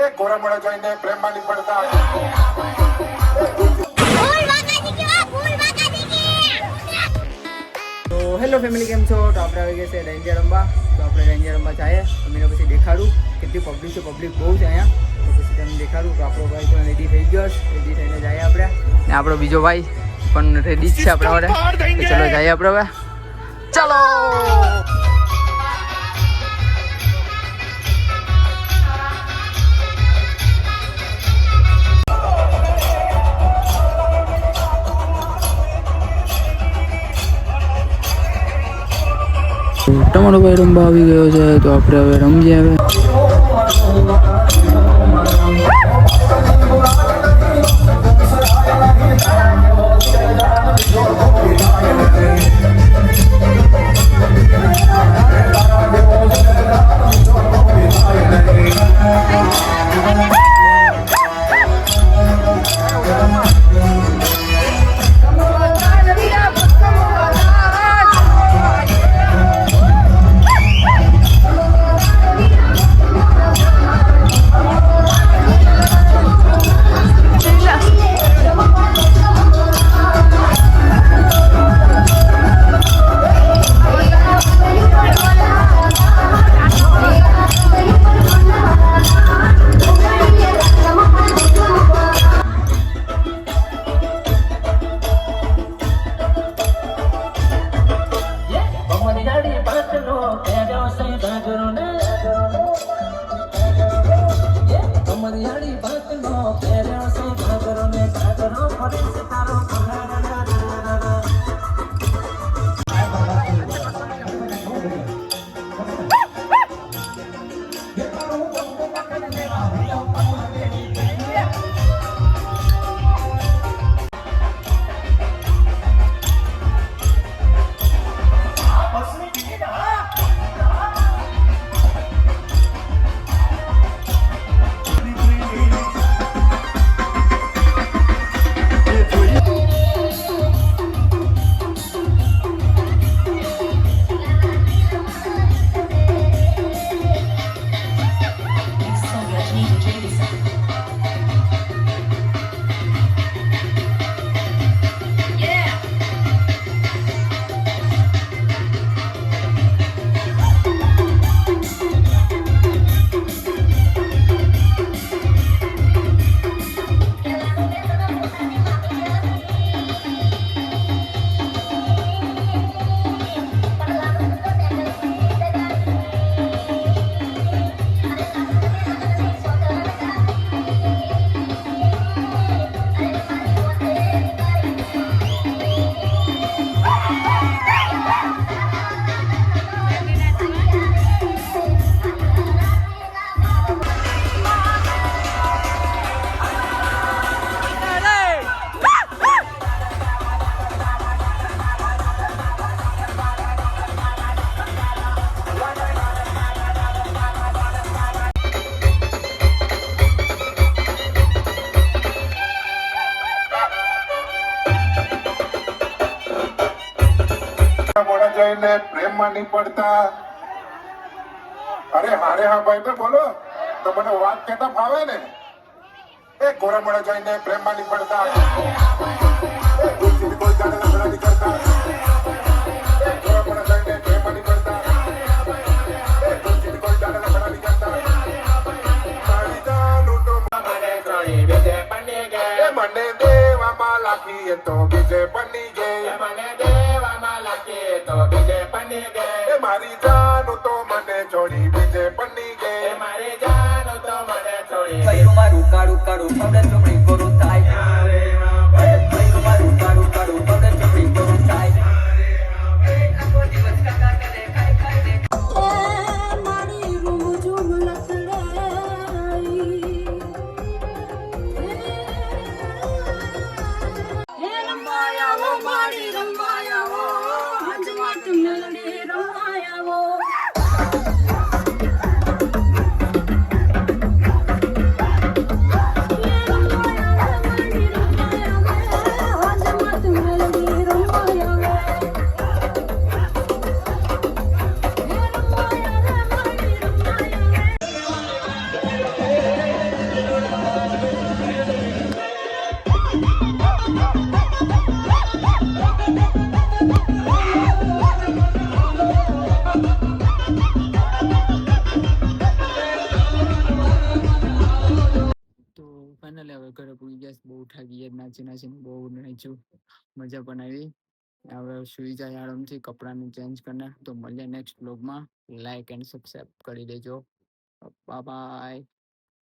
એ ગોરામોડા જોઈને પ્રેમમાં નહીં પડતા. તો હેલો ફેમિલી, કેમ છો? તો આપણે આવી ગયા છે રેન્જર રમવા. તો આપણે રેન્જર રમવા જઈએ. તમને પછી દેખાડું કેટલી પબ્લિક છે. પબ્લિક બહુ છે અહીંયા. તો પછી તમને દેખાડું કે આપણો ભાઈ પણ રેડી થઈ ગયો છે. રેડી થઈને જઈએ આપણે. ને આપણો બીજો ભાઈ પણ રેડી જ છે આપણા માટે. તો ચલો જઈએ આપણે હવે. ચલો. તમારો ભાઈ રમવા આવી ગયો છે. તો આપણે હવે રમીએ. હવે પ્રેમમાં નહીં પડતા. અરે હારે હા ભાઈ તો બોલો તો મને વાત કહેતા ફાવે ને. એ ગોરામોડા જોઈને પ્રેમમાં નહીં પડતા. કોઈ જાણે લફડા નહીં કરતા. ગોરામોડા જોઈને પ્રેમમાં નહીં પડતા. કોઈ જાણે લફડા નહીં કરતા. મારી જાનું તો મને ત્રણેય બીજે બની ગયે. મને દેવામાં લાગી તો બીજે બની ગયે. મને દેવામાં લાગી તો બીજે બની ગયે. મારી જાનું તો મને છોડી બીજે બની ગયે. મારી જાનું તો મને છોડી ભાઈ મારું કાળું કાળું પવડે ચોપડી કોરું થાય. ભાઈ મારું કાળું કાળું પવડે ચોપડી કોરું થાય. આખો દિવસ કાકા કરે ખાઈ ખાઈ મારી રૂમ ઝૂમ લસડાઈ. હે રમાયા મારી રમાયા હજવાટ મેલડી રમાયા. નાચીને બહુ નાચ્યું, મજા પણ આવી. હવે સુઈ જાય આરામથી, કપડાને ચેન્જ કરીને. તો મળીએ નેક્સ્ટ બ્લોગમાં. લાઈક એન્ડ સબસ્ક્રાઈબ કરી દેજો. Bye bye.